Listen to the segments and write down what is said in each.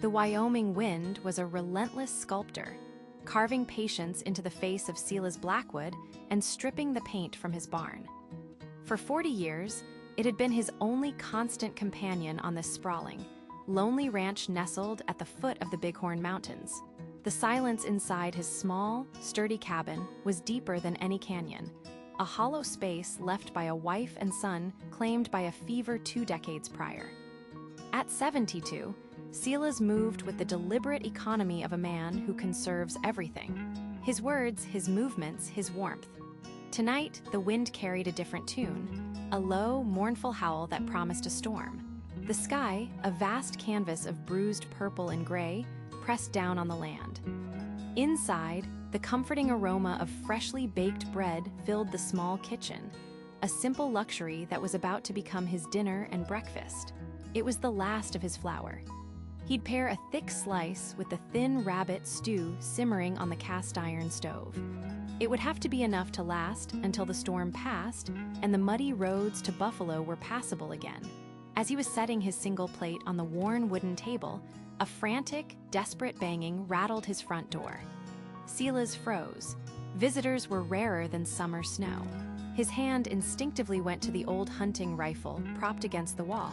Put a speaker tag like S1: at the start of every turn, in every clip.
S1: The Wyoming wind was a relentless sculptor, carving patience into the face of Sila's Blackwood and stripping the paint from his barn. For 40 years, it had been his only constant companion on this sprawling, lonely ranch nestled at the foot of the Bighorn Mountains. The silence inside his small, sturdy cabin was deeper than any canyon, a hollow space left by a wife and son claimed by a fever 2 decades prior. At 72, Sila's moved with the deliberate economy of a man who conserves everything. His words, his movements, his warmth. Tonight, the wind carried a different tune, a low, mournful howl that promised a storm. The sky, a vast canvas of bruised purple and gray, pressed down on the land. Inside, the comforting aroma of freshly baked bread filled the small kitchen, a simple luxury that was about to become his dinner and breakfast. It was the last of his flour. He'd pair a thick slice with the thin rabbit stew simmering on the cast-iron stove. It would have to be enough to last until the storm passed and the muddy roads to Buffalo were passable again. As he was setting his single plate on the worn wooden table, a frantic, desperate banging rattled his front door. Sila's froze. Visitors were rarer than summer snow. His hand instinctively went to the old hunting rifle propped against the wall,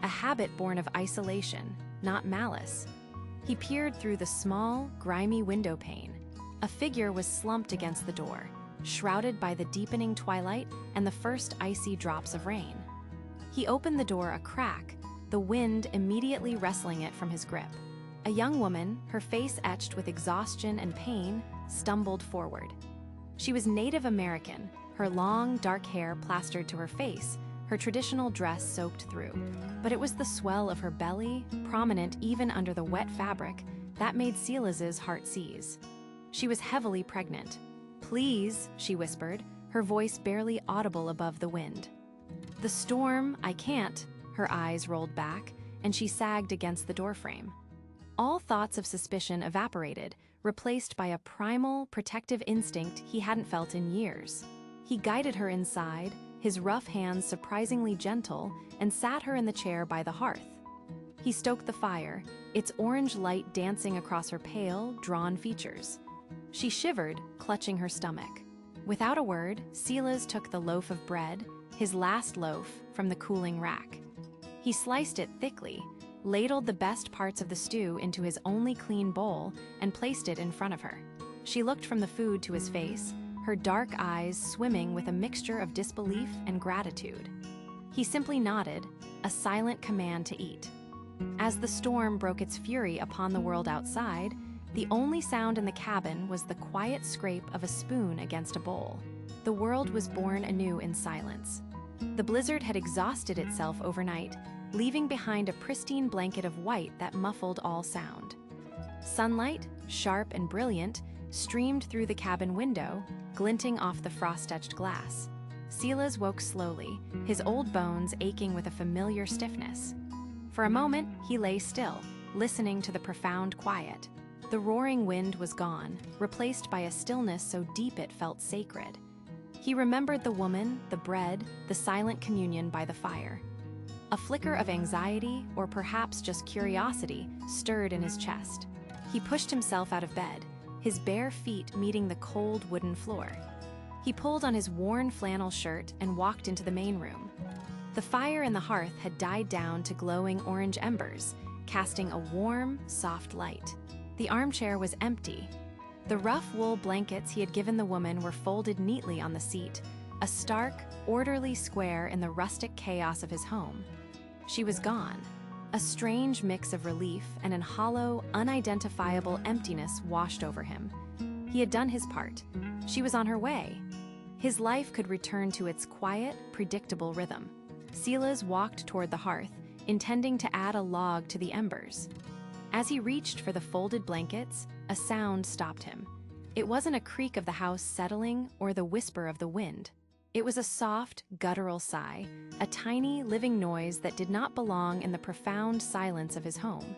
S1: a habit born of isolation, not malice. He peered through the small, grimy window pane. A figure was slumped against the door, shrouded by the deepening twilight and the first icy drops of rain. He opened the door a crack, the wind immediately wresting it from his grip. A young woman, her face etched with exhaustion and pain, stumbled forward. She was Native American, her long, dark hair plastered to her face, her traditional dress soaked through. But it was the swell of her belly, prominent even under the wet fabric, that made Sila's heart seize. She was heavily pregnant. "Please," she whispered, her voice barely audible above the wind. "The storm, I can't." Her eyes rolled back, and she sagged against the doorframe. All thoughts of suspicion evaporated, replaced by a primal, protective instinct he hadn't felt in years. He guided her inside, his rough hands surprisingly gentle, and sat her in the chair by the hearth. He stoked the fire, its orange light dancing across her pale, drawn features. She shivered, clutching her stomach. Without a word, Sila's took the loaf of bread, his last loaf, from the cooling rack. He sliced it thickly, ladled the best parts of the stew into his only clean bowl, and placed it in front of her. She looked from the food to his face, her dark eyes swimming with a mixture of disbelief and gratitude. He simply nodded, a silent command to eat. As the storm broke its fury upon the world outside, the only sound in the cabin was the quiet scrape of a spoon against a bowl. The world was born anew in silence. The blizzard had exhausted itself overnight, leaving behind a pristine blanket of white that muffled all sound. Sunlight, sharp and brilliant, streamed through the cabin window, glinting off the frost-etched glass. Sila's woke slowly, his old bones aching with a familiar stiffness. For a moment, he lay still, listening to the profound quiet. The roaring wind was gone, replaced by a stillness so deep it felt sacred. He remembered the woman, the bread, the silent communion by the fire. A flicker of anxiety, or perhaps just curiosity, stirred in his chest. He pushed himself out of bed, his bare feet meeting the cold wooden floor. He pulled on his worn flannel shirt and walked into the main room. The fire in the hearth had died down to glowing orange embers, casting a warm, soft light. The armchair was empty. The rough wool blankets he had given the woman were folded neatly on the seat, a stark, orderly square in the rustic chaos of his home. She was gone. A strange mix of relief and an hollow, unidentifiable emptiness washed over him. He had done his part. She was on her way. His life could return to its quiet, predictable rhythm. Sila's walked toward the hearth, intending to add a log to the embers. As he reached for the folded blankets, a sound stopped him. It wasn't a creak of the house settling or the whisper of the wind. It was a soft, guttural sigh, a tiny, living noise that did not belong in the profound silence of his home.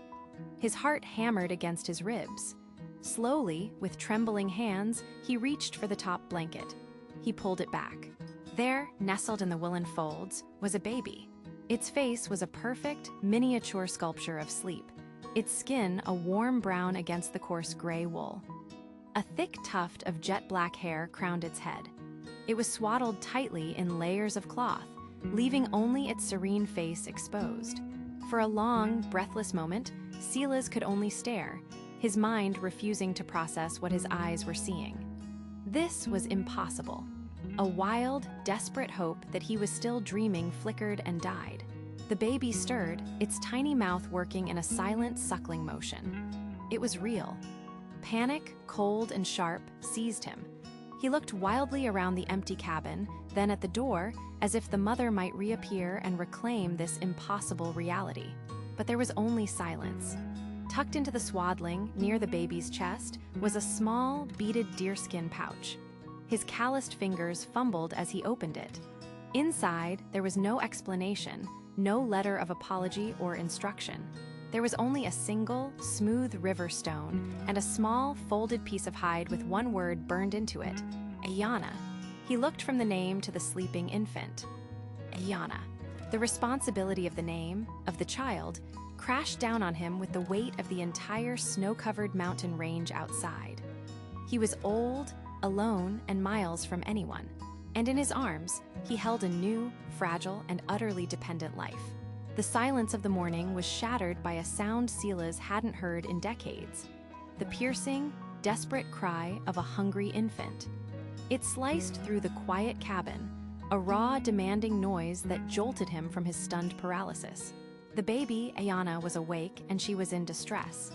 S1: His heart hammered against his ribs. Slowly, with trembling hands, he reached for the top blanket. He pulled it back. There, nestled in the woolen folds, was a baby. Its face was a perfect, miniature sculpture of sleep, its skin a warm brown against the coarse gray wool. A thick tuft of jet black hair crowned its head. It was swaddled tightly in layers of cloth, leaving only its serene face exposed. For a long, breathless moment, Silas could only stare, his mind refusing to process what his eyes were seeing. This was impossible. A wild, desperate hope that he was still dreaming flickered and died. The baby stirred, its tiny mouth working in a silent, suckling motion. It was real. Panic, cold and sharp, seized him. He looked wildly around the empty cabin, then at the door, as if the mother might reappear and reclaim this impossible reality. But there was only silence. Tucked into the swaddling, near the baby's chest, was a small, beaded deerskin pouch. His calloused fingers fumbled as he opened it. Inside, there was no explanation, no letter of apology or instruction. There was only a single, smooth river stone and a small, folded piece of hide with one word burned into it: Ayana. He looked from the name to the sleeping infant. Ayana. The responsibility of the name, of the child, crashed down on him with the weight of the entire snow-covered mountain range outside. He was old, alone, and miles from anyone. And in his arms, he held a new, fragile, and utterly dependent life. The silence of the morning was shattered by a sound Silas hadn't heard in decades: the piercing, desperate cry of a hungry infant. It sliced through the quiet cabin, a raw, demanding noise that jolted him from his stunned paralysis. The baby, Ayana, was awake and she was in distress.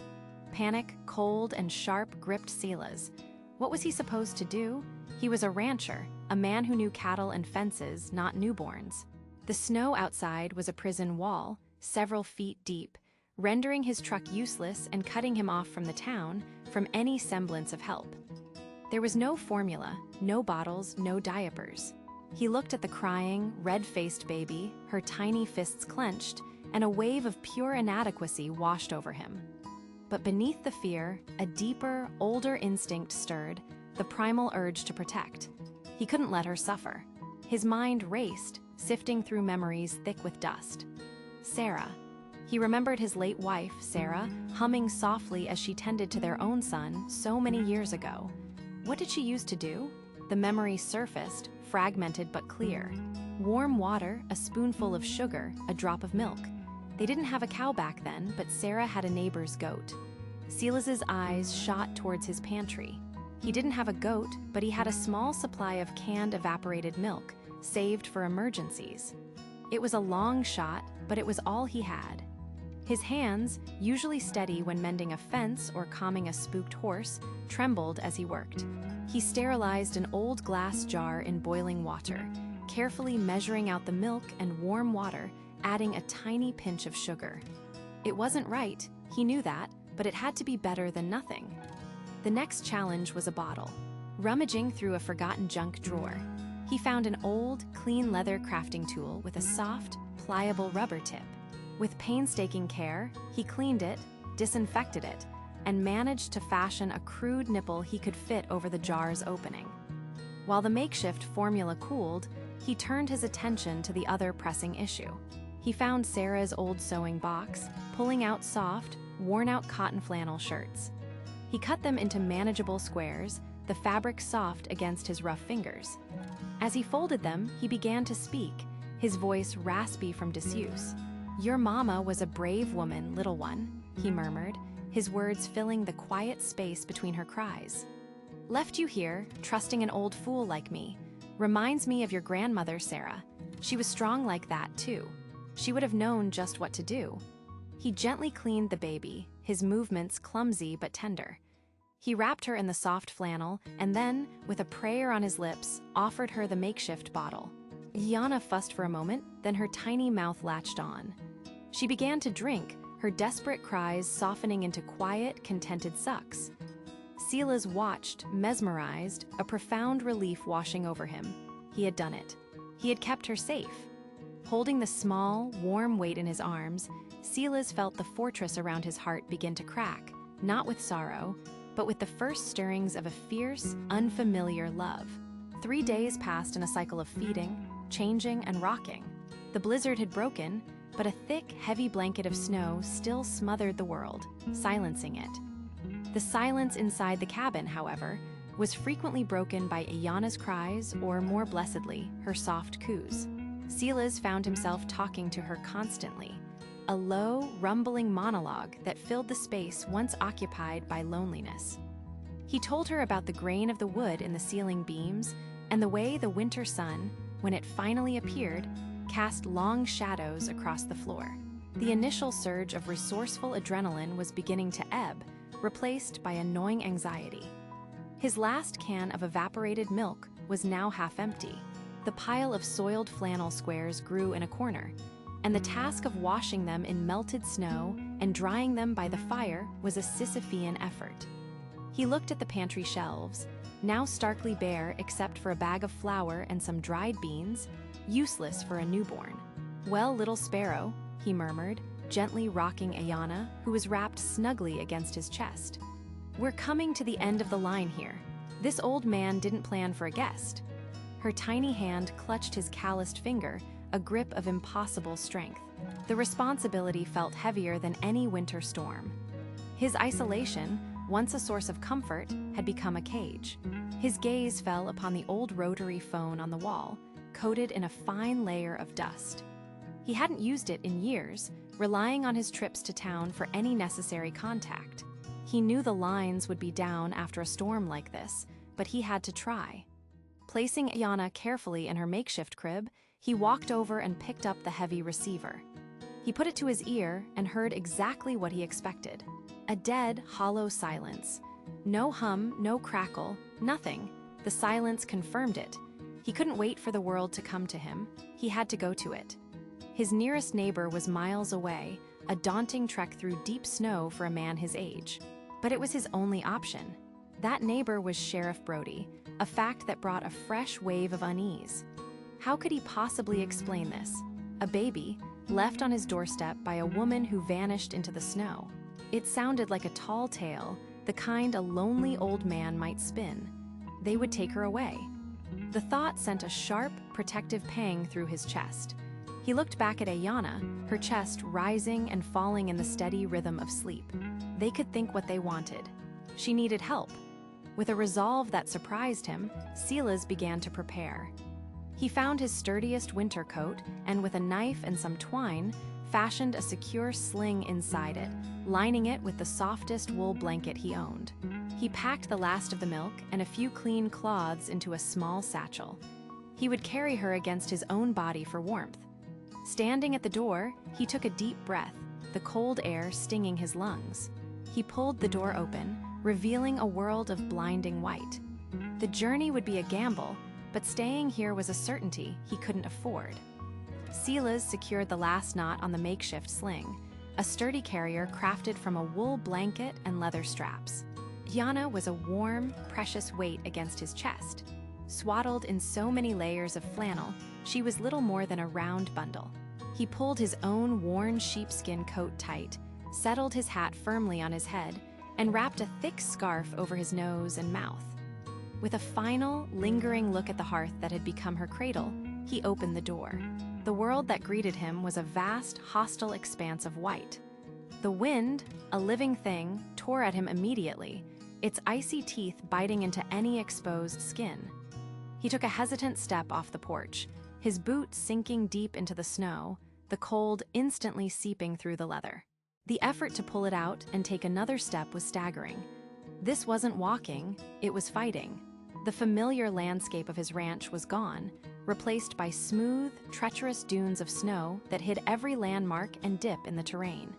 S1: Panic, cold and sharp, gripped Silas. What was he supposed to do? He was a rancher, a man who knew cattle and fences, not newborns. The snow outside was a prison wall, several feet deep, rendering his truck useless and cutting him off from the town, from any semblance of help. There was no formula, no bottles, no diapers. He looked at the crying, red-faced baby, her tiny fists clenched, and a wave of pure inadequacy washed over him. But beneath the fear, a deeper, older instinct stirred, the primal urge to protect. He couldn't let her suffer. His mind raced, sifting through memories thick with dust. Sarah. He remembered his late wife, Sarah, humming softly as she tended to their own son so many years ago. What did she used to do? The memory surfaced, fragmented but clear. Warm water, a spoonful of sugar, a drop of milk. They didn't have a cow back then, but Sarah had a neighbor's goat. Silas's eyes shot towards his pantry. He didn't have a goat, but he had a small supply of canned evaporated milk, saved for emergencies. It was a long shot, but it was all he had. His hands, usually steady when mending a fence or calming a spooked horse, trembled as he worked. He sterilized an old glass jar in boiling water, carefully measuring out the milk and warm water, adding a tiny pinch of sugar. It wasn't right, he knew that, but it had to be better than nothing. The next challenge was a bottle. Rummaging through a forgotten junk drawer, he found an old, clean leather crafting tool with a soft, pliable rubber tip. With painstaking care, he cleaned it, disinfected it, and managed to fashion a crude nipple he could fit over the jar's opening. While the makeshift formula cooled, he turned his attention to the other pressing issue. He found Sarah's old sewing box, pulling out soft, worn-out cotton flannel shirts. He cut them into manageable squares, the fabric soft against his rough fingers. As he folded them, he began to speak, his voice raspy from disuse. "Your mama was a brave woman, little one," he murmured, his words filling the quiet space between her cries. "Left you here, trusting an old fool like me. Reminds me of your grandmother, Sarah. She was strong like that, too. She would have known just what to do." He gently cleaned the baby, his movements clumsy but tender. He wrapped her in the soft flannel and then, with a prayer on his lips, offered her the makeshift bottle. Yana fussed for a moment, then her tiny mouth latched on. She began to drink, her desperate cries softening into quiet, contented sucks. Silas watched, mesmerized, a profound relief washing over him. He had done it. He had kept her safe. Holding the small, warm weight in his arms, Silas felt the fortress around his heart begin to crack, not with sorrow, but with the first stirrings of a fierce, unfamiliar love. 3 days passed in a cycle of feeding, changing, and rocking. The blizzard had broken, but a thick, heavy blanket of snow still smothered the world, silencing it. The silence inside the cabin, however, was frequently broken by Ayana's cries or, more blessedly, her soft coos. Silas found himself talking to her constantly, a low, rumbling monologue that filled the space once occupied by loneliness. He told her about the grain of the wood in the ceiling beams and the way the winter sun, when it finally appeared, cast long shadows across the floor. The initial surge of resourceful adrenaline was beginning to ebb, replaced by a gnawing anxiety. His last can of evaporated milk was now half empty. The pile of soiled flannel squares grew in a corner, and the task of washing them in melted snow and drying them by the fire was a Sisyphean effort. He looked at the pantry shelves, now starkly bare except for a bag of flour and some dried beans, useless for a newborn. "Well, little sparrow," he murmured, gently rocking Ayana, who was wrapped snugly against his chest. "We're coming to the end of the line here. This old man didn't plan for a guest." Her tiny hand clutched his calloused finger, a grip of impossible strength. The responsibility felt heavier than any winter storm. His isolation, once a source of comfort, had become a cage. His gaze fell upon the old rotary phone on the wall, coated in a fine layer of dust. He hadn't used it in years, relying on his trips to town for any necessary contact. He knew the lines would be down after a storm like this, but he had to try. Placing Ayana carefully in her makeshift crib, he walked over and picked up the heavy receiver. He put it to his ear and heard exactly what he expected. A dead, hollow silence. No hum, no crackle, nothing. The silence confirmed it. He couldn't wait for the world to come to him. He had to go to it. His nearest neighbor was miles away, a daunting trek through deep snow for a man his age. But it was his only option. That neighbor was Sheriff Brody, a fact that brought a fresh wave of unease. How could he possibly explain this? A baby, left on his doorstep by a woman who vanished into the snow. It sounded like a tall tale, the kind a lonely old man might spin. They would take her away. The thought sent a sharp, protective pang through his chest. He looked back at Ayana, her chest rising and falling in the steady rhythm of sleep. They could think what they wanted. She needed help. With a resolve that surprised him, Silas began to prepare. He found his sturdiest winter coat and, with a knife and some twine, fashioned a secure sling inside it, lining it with the softest wool blanket he owned. He packed the last of the milk and a few clean cloths into a small satchel. He would carry her against his own body for warmth. Standing at the door, he took a deep breath, the cold air stinging his lungs. He pulled the door open, revealing a world of blinding white. The journey would be a gamble, but staying here was a certainty he couldn't afford. Silas secured the last knot on the makeshift sling, a sturdy carrier crafted from a wool blanket and leather straps. Yana was a warm, precious weight against his chest. Swaddled in so many layers of flannel, she was little more than a round bundle. He pulled his own worn sheepskin coat tight, settled his hat firmly on his head, and wrapped a thick scarf over his nose and mouth. With a final, lingering look at the hearth that had become her cradle, he opened the door. The world that greeted him was a vast, hostile expanse of white. The wind, a living thing, tore at him immediately, its icy teeth biting into any exposed skin. He took a hesitant step off the porch, his boot sinking deep into the snow, the cold instantly seeping through the leather. The effort to pull it out and take another step was staggering. This wasn't walking, it was fighting. The familiar landscape of his ranch was gone, replaced by smooth, treacherous dunes of snow that hid every landmark and dip in the terrain.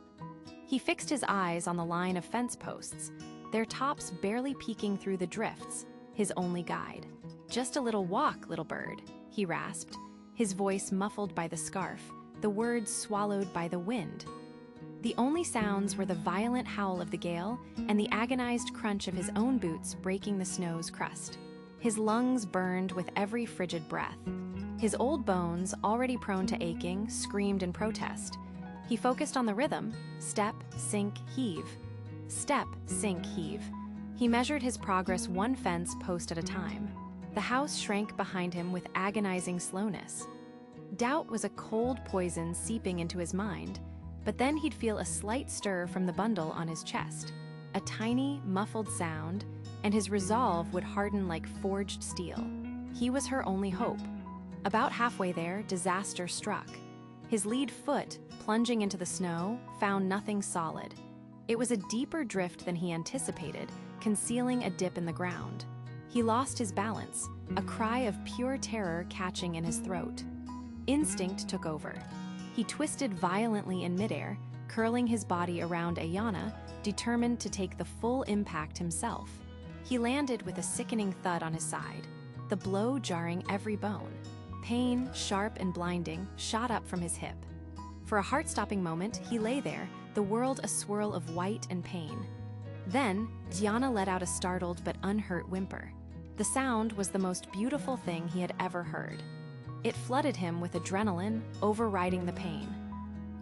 S1: He fixed his eyes on the line of fence posts, their tops barely peeking through the drifts, his only guide. "Just a little walk, little bird," he rasped, his voice muffled by the scarf, the words swallowed by the wind. The only sounds were the violent howl of the gale and the agonized crunch of his own boots breaking the snow's crust. His lungs burned with every frigid breath. His old bones, already prone to aching, screamed in protest. He focused on the rhythm: step, sink, heave. Step, sink, heave. He measured his progress one fence post at a time. The house shrank behind him with agonizing slowness. Doubt was a cold poison seeping into his mind, but then he'd feel a slight stir from the bundle on his chest, a tiny, muffled sound, and his resolve would harden like forged steel. He was her only hope. About halfway there, disaster struck. His lead foot, plunging into the snow, found nothing solid. It was a deeper drift than he anticipated, concealing a dip in the ground. He lost his balance, a cry of pure terror catching in his throat. Instinct took over. He twisted violently in midair, curling his body around Ayanna, determined to take the full impact himself. He landed with a sickening thud on his side, the blow jarring every bone. Pain, sharp and blinding, shot up from his hip. For a heart-stopping moment, he lay there, the world a swirl of white and pain. Then, Diana let out a startled but unhurt whimper. The sound was the most beautiful thing he had ever heard. It flooded him with adrenaline, overriding the pain.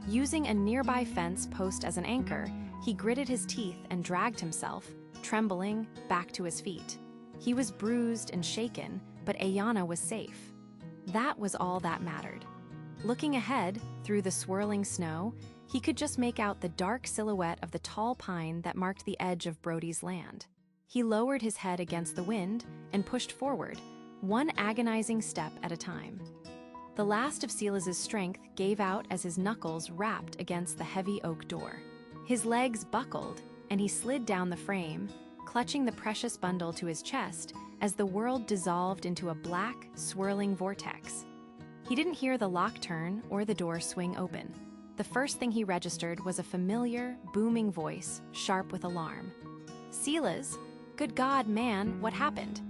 S1: Using a nearby fence post as an anchor, he gritted his teeth and dragged himself, trembling, back to his feet. He was bruised and shaken, but Ayanna was safe. That was all that mattered. Looking ahead, through the swirling snow, he could just make out the dark silhouette of the tall pine that marked the edge of Brody's land. He lowered his head against the wind and pushed forward, one agonizing step at a time. The last of Silas's strength gave out as his knuckles rapped against the heavy oak door. His legs buckled, and he slid down the frame, clutching the precious bundle to his chest as the world dissolved into a black, swirling vortex. He didn't hear the lock turn or the door swing open. The first thing he registered was a familiar, booming voice, sharp with alarm. "Silas? Good God, man, what happened?"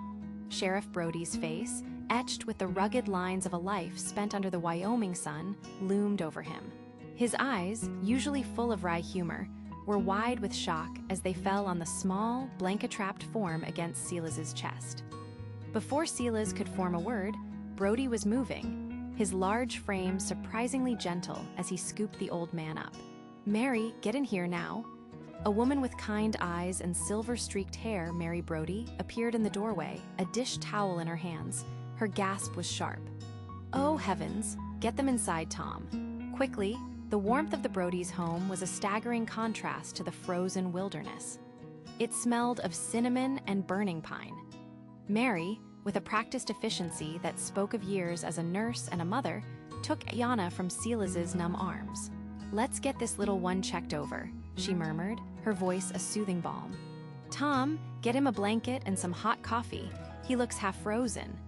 S1: Sheriff Brody's face, etched with the rugged lines of a life spent under the Wyoming sun, loomed over him. His eyes, usually full of wry humor, were wide with shock as they fell on the small, blanket-trapped form against Silas's chest. Before Silas could form a word, Brody was moving, his large frame surprisingly gentle as he scooped the old man up. "Mary, get in here now." A woman with kind eyes and silver-streaked hair, Mary Brody, appeared in the doorway, a dish towel in her hands. Her gasp was sharp. "Oh, heavens, get them inside, Tom." Quickly, the warmth of the Brody's home was a staggering contrast to the frozen wilderness. It smelled of cinnamon and burning pine. Mary, with a practiced efficiency that spoke of years as a nurse and a mother, took Ayanna from Silas's numb arms. "Let's get this little one checked over," she murmured, her voice a soothing balm. "Tom, get him a blanket and some hot coffee. He looks half frozen."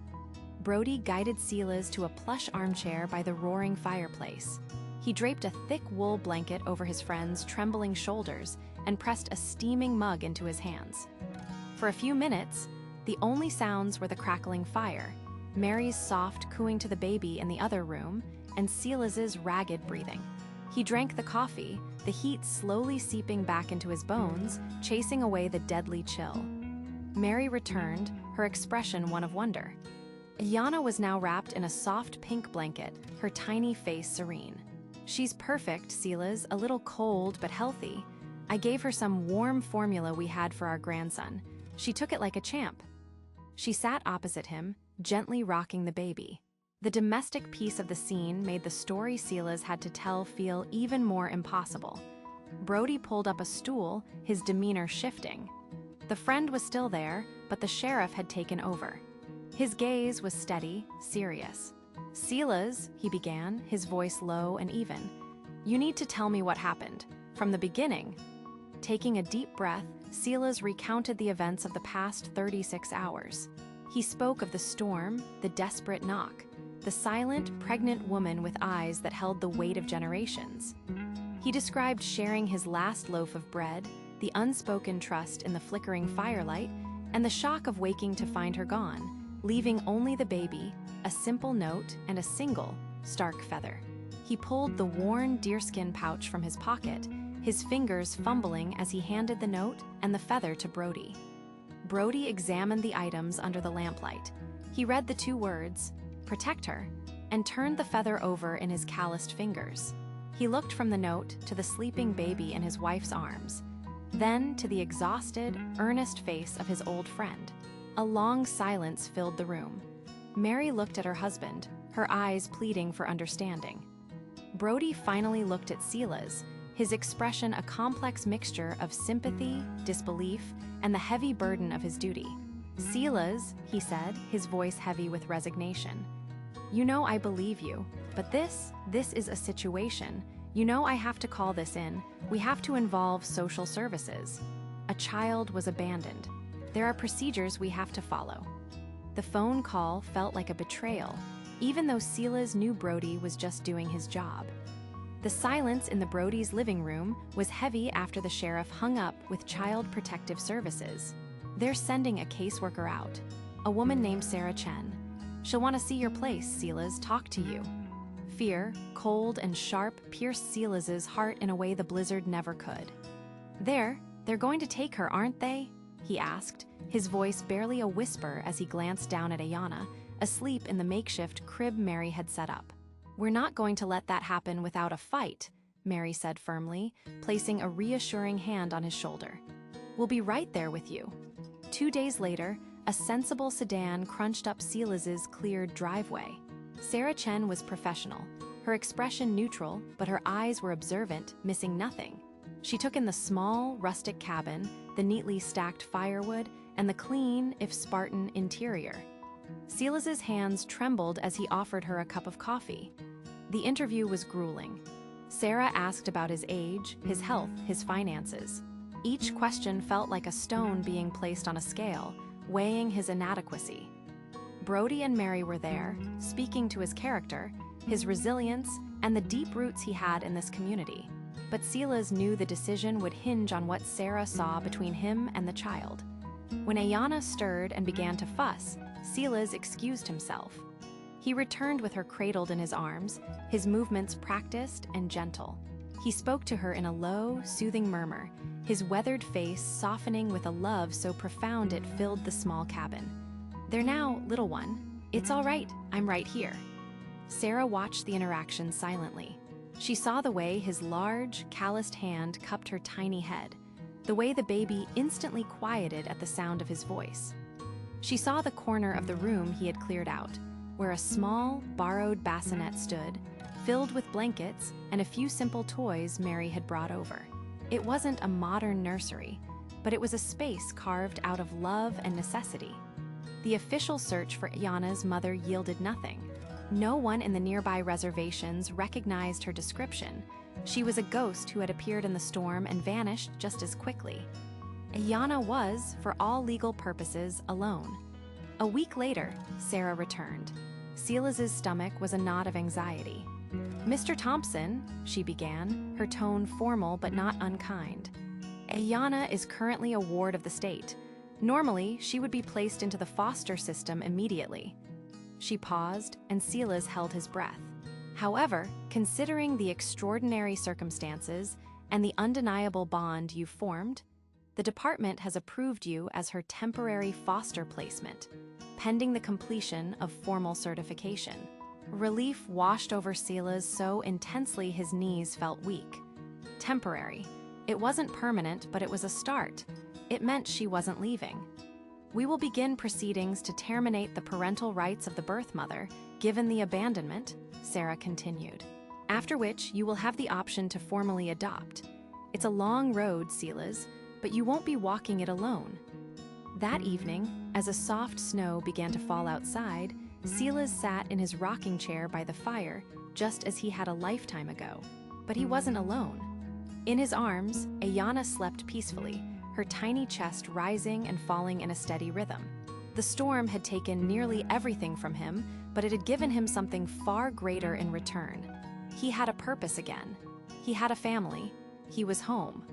S1: Brody guided Silas to a plush armchair by the roaring fireplace. He draped a thick wool blanket over his friend's trembling shoulders and pressed a steaming mug into his hands. For a few minutes, the only sounds were the crackling fire, Mary's soft cooing to the baby in the other room, and Silas's ragged breathing. He drank the coffee, the heat slowly seeping back into his bones, chasing away the deadly chill. Mary returned, her expression one of wonder. Ayanna was now wrapped in a soft pink blanket, her tiny face serene. "She's perfect, Silas, a little cold but healthy. I gave her some warm formula we had for our grandson. She took it like a champ." She sat opposite him, gently rocking the baby. The domestic piece of the scene made the story Silas had to tell feel even more impossible. Brody pulled up a stool, his demeanor shifting. The friend was still there, but the sheriff had taken over. His gaze was steady, serious. "Silas," he began, his voice low and even, "you need to tell me what happened, from the beginning." Taking a deep breath, Silas recounted the events of the past 36 hours. He spoke of the storm, the desperate knock, the silent, pregnant woman with eyes that held the weight of generations. He described sharing his last loaf of bread, the unspoken trust in the flickering firelight, and the shock of waking to find her gone, leaving only the baby, a simple note, and a single, stark feather. He pulled the worn deerskin pouch from his pocket, his fingers fumbling as he handed the note and the feather to Brody. Brody examined the items under the lamplight. He read the 2 words, "Protect her," and turned the feather over in his calloused fingers. He looked from the note to the sleeping baby in his wife's arms, then to the exhausted, earnest face of his old friend. A long silence filled the room. Mary looked at her husband, her eyes pleading for understanding. Brody finally looked at Silas, his expression a complex mixture of sympathy, disbelief, and the heavy burden of his duty. "Silas," he said, his voice heavy with resignation. "You know I believe you, but this is a situation. You know I have to call this in. We have to involve social services. A child was abandoned. There are procedures we have to follow." The phone call felt like a betrayal, even though Silas knew Brody was just doing his job. The silence in the Brody's living room was heavy after the sheriff hung up with Child Protective Services. "They're sending a caseworker out. A woman named Sarah Chen. She'll want to see your place, Silas, talk to you." Fear, cold and sharp, pierced Silas's heart in a way the blizzard never could. They're going to take her, aren't they?" he asked, his voice barely a whisper as he glanced down at Ayanna, asleep in the makeshift crib Mary had set up. "We're not going to let that happen without a fight," Mary said firmly, placing a reassuring hand on his shoulder. "We'll be right there with you." 2 days later, a sensible sedan crunched up Silas's cleared driveway. Sarah Chen was professional, her expression neutral, but her eyes were observant, missing nothing. She took in the small, rustic cabin, the neatly stacked firewood, and the clean, if Spartan, interior. Silas's hands trembled as he offered her a cup of coffee. The interview was grueling. Sarah asked about his age, his health, his finances. Each question felt like a stone being placed on a scale, weighing his inadequacy. Brody and Mary were there, speaking to his character, his resilience, and the deep roots he had in this community. But Silas knew the decision would hinge on what Sarah saw between him and the child. When Ayanna stirred and began to fuss, Silas excused himself. He returned with her cradled in his arms, his movements practiced and gentle. He spoke to her in a low, soothing murmur, his weathered face softening with a love so profound it filled the small cabin. "There now, little one. It's all right, I'm right here." Sarah watched the interaction silently. She saw the way his large, calloused hand cupped her tiny head, the way the baby instantly quieted at the sound of his voice. She saw the corner of the room he had cleared out, where a small, borrowed bassinet stood, filled with blankets and a few simple toys Mary had brought over. It wasn't a modern nursery, but it was a space carved out of love and necessity. The official search for Ayanna's mother yielded nothing. No one in the nearby reservations recognized her description. She was a ghost who had appeared in the storm and vanished just as quickly. Ayanna was, for all legal purposes, alone. A week later, Sarah returned. Silas's stomach was a knot of anxiety. "Mr. Thompson," she began, her tone formal but not unkind. "Ayanna is currently a ward of the state. Normally, she would be placed into the foster system immediately." She paused, and Silas held his breath. "However, considering the extraordinary circumstances and the undeniable bond you've formed, the department has approved you as her temporary foster placement, pending the completion of formal certification." Relief washed over Silas so intensely his knees felt weak. Temporary. It wasn't permanent, but it was a start. It meant she wasn't leaving. "We will begin proceedings to terminate the parental rights of the birth mother, given the abandonment," Sarah continued. "After which, you will have the option to formally adopt. It's a long road, Silas, but you won't be walking it alone." That evening, as a soft snow began to fall outside, Silas sat in his rocking chair by the fire, just as he had a lifetime ago. But he wasn't alone. In his arms, Ayanna slept peacefully, her tiny chest rising and falling in a steady rhythm. The storm had taken nearly everything from him, but it had given him something far greater in return. He had a purpose again. He had a family. He was home.